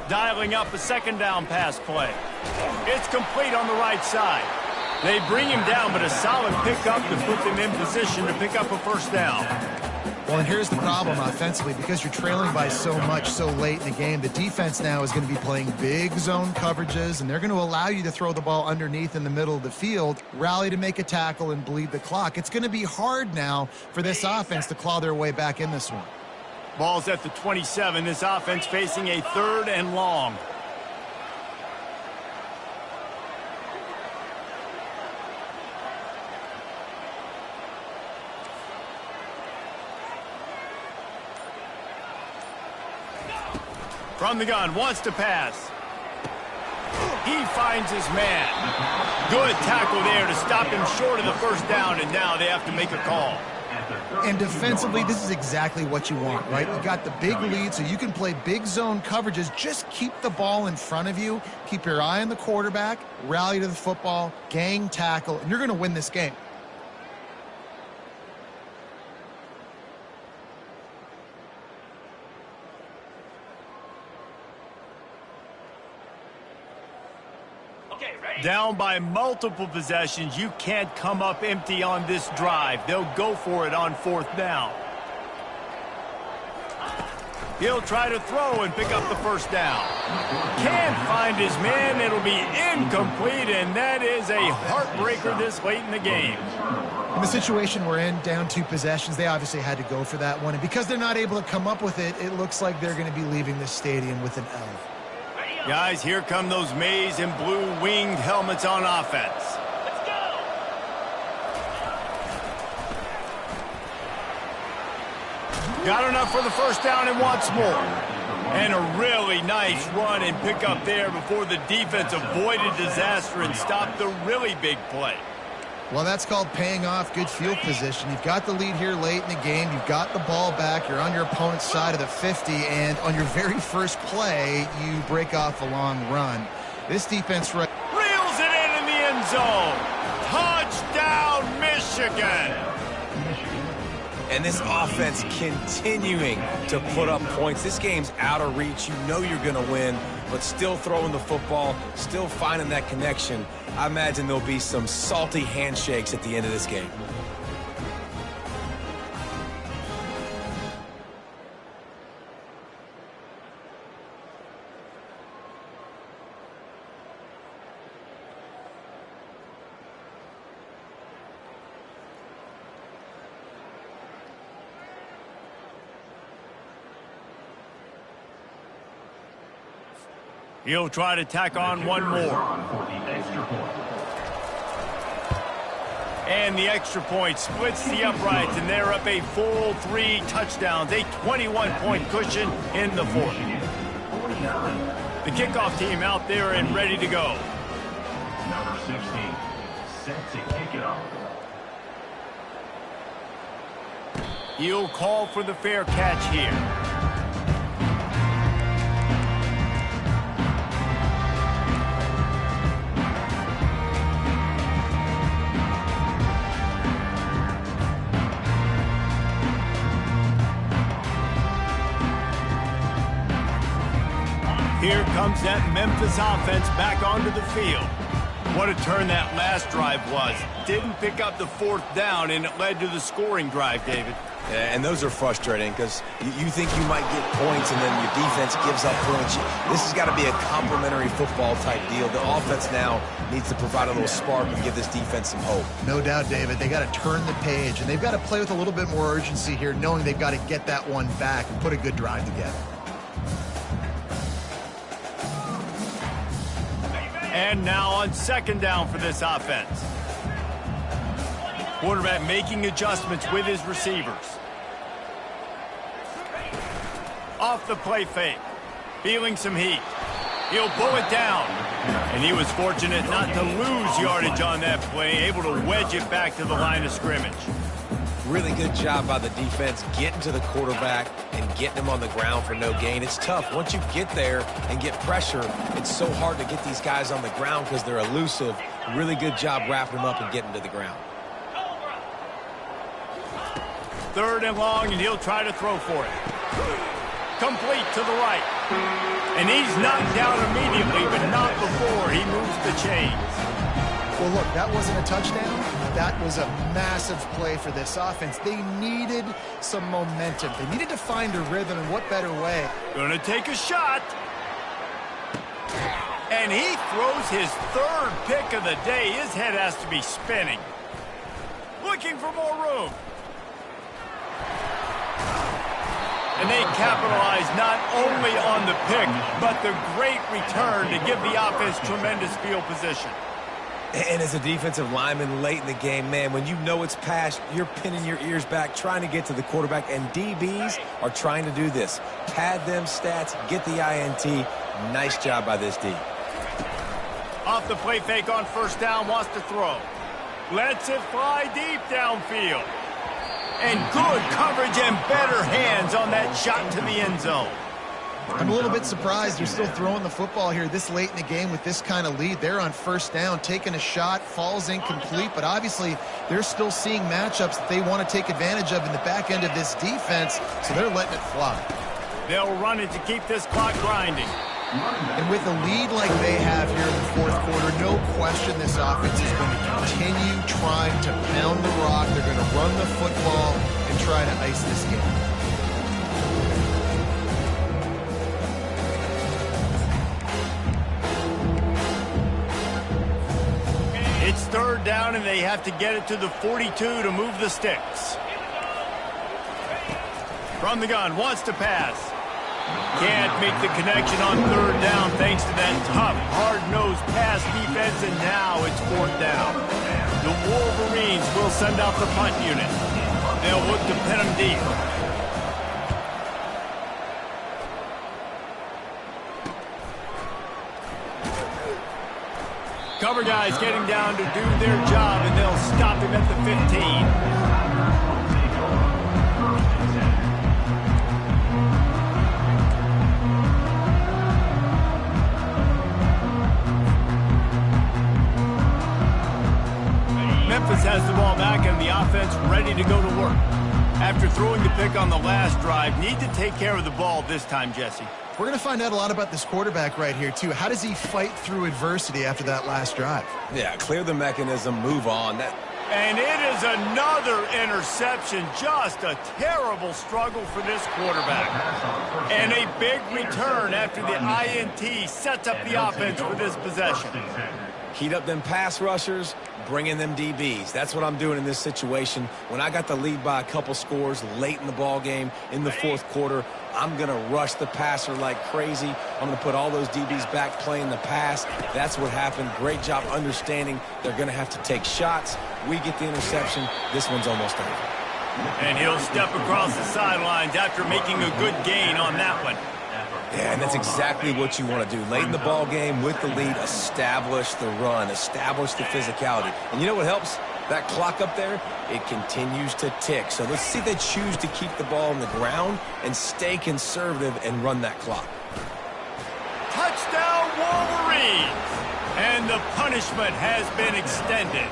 Dialing up a 2nd down pass play. It's complete on the right side. They bring him down, but a solid pickup to put them in position to pick up a first down. Well, and here's the problem offensively. Because you're trailing by so much so late in the game, the defense now is going to be playing big zone coverages, and they're going to allow you to throw the ball underneath in the middle of the field, rally to make a tackle, and bleed the clock. It's going to be hard now for this offense to claw their way back in this one. Ball's at the 27. This offense facing a 3rd and long. From the gun, wants to pass. He finds his man. Good tackle there to stop him short of the first down, and now they have to make a call. And defensively, this is exactly what you want, right? You got the big lead, so you can play big zone coverages. Just keep the ball in front of you. Keep your eye on the quarterback, rally to the football, gang tackle, and you're going to win this game. Down by multiple possessions, you can't come up empty on this drive. They'll go for it on 4th down. He'll try to throw and pick up the first down. Can't find his man. It'll be incomplete, and that is a heartbreaker this late in the game. In the situation we're in, down 2 possessions, they obviously had to go for that one. And because they're not able to come up with it, it looks like they're going to be leaving this stadium with an L. Guys, here come those maize and blue winged helmets on offense. Let's go! Got enough for the first down and wants more. And a really nice run and pick up there before the defense avoided disaster and stopped the really big play. Well, that's called paying off good field position. You've got the lead here late in the game. You've got the ball back. You're on your opponent's side of the 50, and on your very first play, you break off a long run. This defense reels it in the end zone. Touchdown, Michigan. And this offense continuing to put up points. This game's out of reach. You know you're going to win, but still throwing the football, still finding that connection. I imagine there'll be some salty handshakes at the end of this game. He'll try to tack on one more. And the extra point splits the uprights, and they're up a full 3 touchdowns, a 21-point cushion in the 4th. The kickoff team out there and ready to go. Number 16, set to kick it off. He'll call for the fair catch here. Here comes that Memphis offense back onto the field. What a turn that last drive was. Didn't pick up the 4th down, and it led to the scoring drive, David. Yeah, and those are frustrating because you think you might get points and then your defense gives up points. This has got to be a complementary football type deal. The offense now needs to provide a little spark and give this defense some hope. No doubt, David. They got to turn the page, and they've got to play with a little bit more urgency here, knowing they've got to get that one back and put a good drive together. And now on 2nd down for this offense. Quarterback making adjustments with his receivers. Off the play fake. Feeling some heat. He'll pull it down. And he was fortunate not to lose yardage on that play, able to wedge it back to the line of scrimmage. Really good job by the defense getting to the quarterback and getting him on the ground for no gain. It's tough. Once you get there and get pressure, it's so hard to get these guys on the ground because they're elusive. Really good job wrapping them up and getting to the ground. 3rd and long, and he'll try to throw for it. Complete to the right. And he's knocked down immediately, but not before he moves the chains. Well, look, that wasn't a touchdown, That was a massive play for this offense. They needed some momentum. They needed to find a rhythm, and what better way? Gonna take a shot. And he throws his third pick of the day. His head has to be spinning. Looking for more room. And they capitalize not only on the pick, but the great return to give the offense tremendous field position. And as a defensive lineman late in the game, man, when you know it's passed, you're pinning your ears back, trying to get to the quarterback, and DBs are trying to do this. Pad them stats, get the INT. Nice job by this D. Off the play fake on first down, wants to throw. Lets it fly deep downfield. And good coverage and better hands on that shot to the end zone. I'm a little bit surprised they're still throwing the football here this late in the game with this kind of lead. They're on first down, taking a shot, falls incomplete, but obviously they're still seeing matchups that they want to take advantage of in the back end of this defense, so they're letting it fly. They'll run it to keep this clock grinding. And with a lead like they have here in the fourth quarter, no question this offense is going to continue trying to pound the rock. They're going to run the football and try to ice this game. It's third down, and they have to get it to the 42 to move the sticks. From the gun, wants to pass. Can't make the connection on third down thanks to that tough, hard-nosed pass defense, and now it's fourth down. The Wolverines will send out the punt unit. They'll look to pin them deep. Cover guys getting down to do their job, and they'll stop him at the 15. Memphis has the ball back and the offense ready to go to work. After throwing the pick on the last drive, need to take care of the ball this time, Jesse. We're going to find out a lot about this quarterback right here, too. How does he fight through adversity after that last drive? Yeah, clear the mechanism, move on. And it is another interception. Just a terrible struggle for this quarterback. And a big return after the INT sets up the offense for this possession. Heat up them pass rushers, bring in them DBs. That's what I'm doing in this situation. When I got the lead by a couple scores late in the ball game in the fourth quarter, I'm going to rush the passer like crazy. I'm going to put all those DBs back playing the pass. That's what happened. Great job understanding they're going to have to take shots. We get the interception. This one's almost over. And he'll step across the sidelines after making a good gain on that one. Yeah, and that's exactly what you want to do. Late in the ball game with the lead, establish the run, establish the physicality. And you know what helps? That clock up there, it continues to tick. So let's see if they choose to keep the ball on the ground and stay conservative and run that clock. Touchdown, Wolverines! And the punishment has been extended.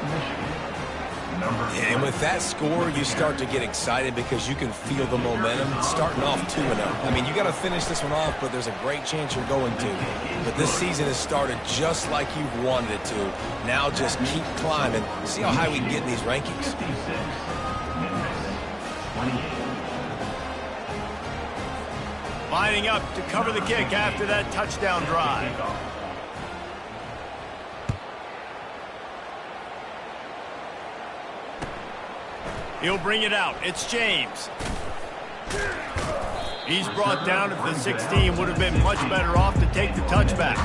And with that score, you start to get excited because you can feel the momentum starting off 2-0. I mean, you got to finish this one off, but there's a great chance you're going to. But this season has started just like you've wanted it to. Now just keep climbing. See how high we can get in these rankings. Lining up to cover the kick after that touchdown drive. He'll bring it out. It's James. He's brought down at the 16. Would have been much better off to take the touchback.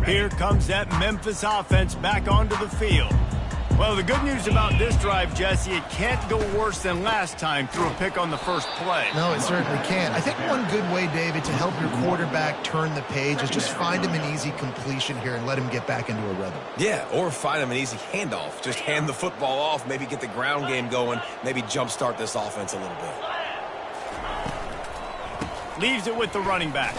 Here comes that Memphis offense back onto the field. Well, the good news about this drive, Jesse, it can't go worse than last time through a pick on the first play. No, it certainly can't. I think one good way, David, to help your quarterback turn the page is just find him an easy completion here and let him get back into a rhythm. Yeah, or find him an easy handoff. Just hand the football off, maybe get the ground game going, maybe jumpstart this offense a little bit. Leaves it with the running back.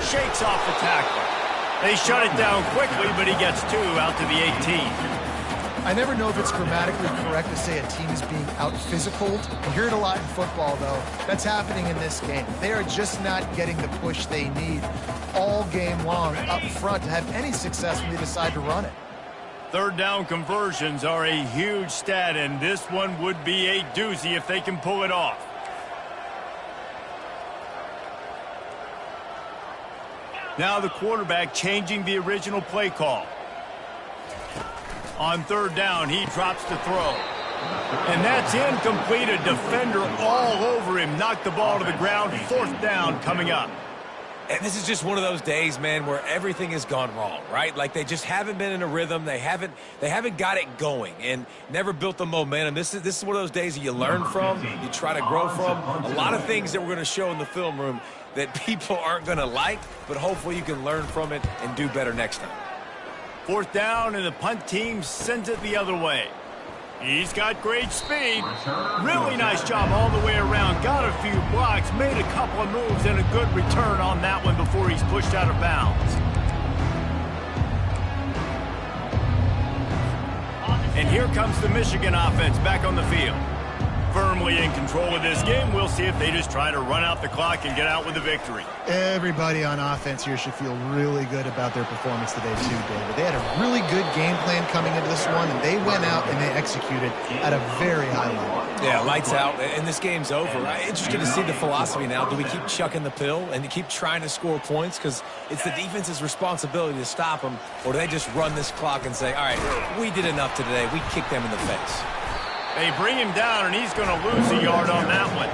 Shakes off the tackler. They shut it down quickly, but he gets two out to the 18. I never know if it's grammatically correct to say a team is being out-physicaled. You hear it a lot in football, though. That's happening in this game. They are just not getting the push they need all game long up front to have any success when they decide to run it. Third down conversions are a huge stat, and this one would be a doozy if they can pull it off. Now the quarterback changing the original play call. On third down, he drops to throw. And that's incomplete. A defender all over him. Knocked the ball to the ground. Fourth down coming up. And this is just one of those days, man, where everything has gone wrong, right? Like they just haven't been in a rhythm. They haven't got it going and never built the momentum. This is one of those days that you learn from, you try to grow from. A lot of things that we're going to show in the film room that people aren't going to like, but hopefully you can learn from it and do better next time. Fourth down, and the punt team sends it the other way. He's got great speed. Really nice job all the way around. Got a few blocks, made a couple of moves, and a good return on that one before he's pushed out of bounds. And here comes the Michigan offense back on the field. Firmly in control of this game. We'll see if they just try to run out the clock and get out with the victory. Everybody on offense here should feel really good about their performance today too, David. They had a really good game plan coming into this one, and they went out and they executed at a very high level. Yeah, lights out, and this game's over. I'm interested to see the philosophy now. Do we keep chucking the pill and keep trying to score points because it's the defense's responsibility to stop them, or do they just run this clock and say, all right, we did enough today. We kicked them in the face. They bring him down, and he's going to lose a yard on that one.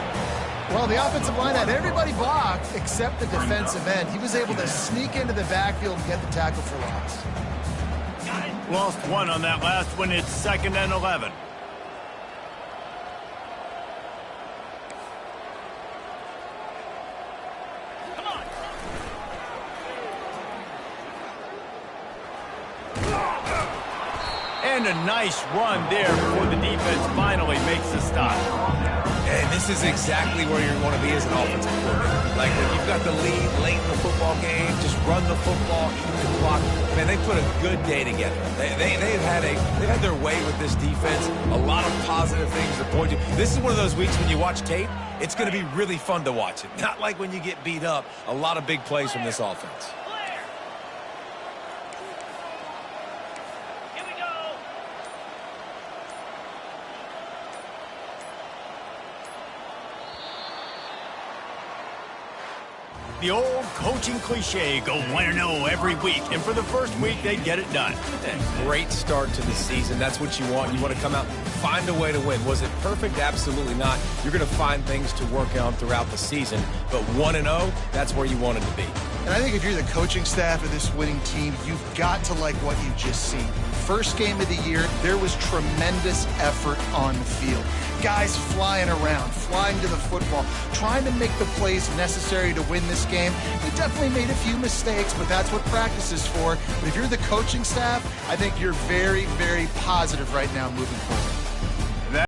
Well, the offensive line had everybody blocked except the defensive end. He was able to sneak into the backfield and get the tackle for loss. Lost one on that last one. It's 2nd and 11. And a nice run there before the defense finally makes the stop. And this is exactly where you want to be as an offensive coordinator. Like when you've got the lead late in the football game, just run the football, eat the clock. Man, they put a good day together. They've had their way with this defense. A lot of positive things to point to. This is one of those weeks when you watch tape, it's going to be really fun to watch it. Not like when you get beat up. A lot of big plays from this offense. The old coaching cliche, go 1-0 every week. And for the first week, they get it done. Great start to the season. That's what you want. You want to come out, find a way to win. Was it perfect? Absolutely not. You're going to find things to work on throughout the season. But 1-0, that's where you want it to be. And I think if you're the coaching staff of this winning team, you've got to like what you've just seen. First game of the year, there was tremendous effort on the field. Guys flying around, flying to the football, trying to make the plays necessary to win this game. They definitely made a few mistakes, but that's what practice is for. But if you're the coaching staff, I think you're very, very positive right now moving forward.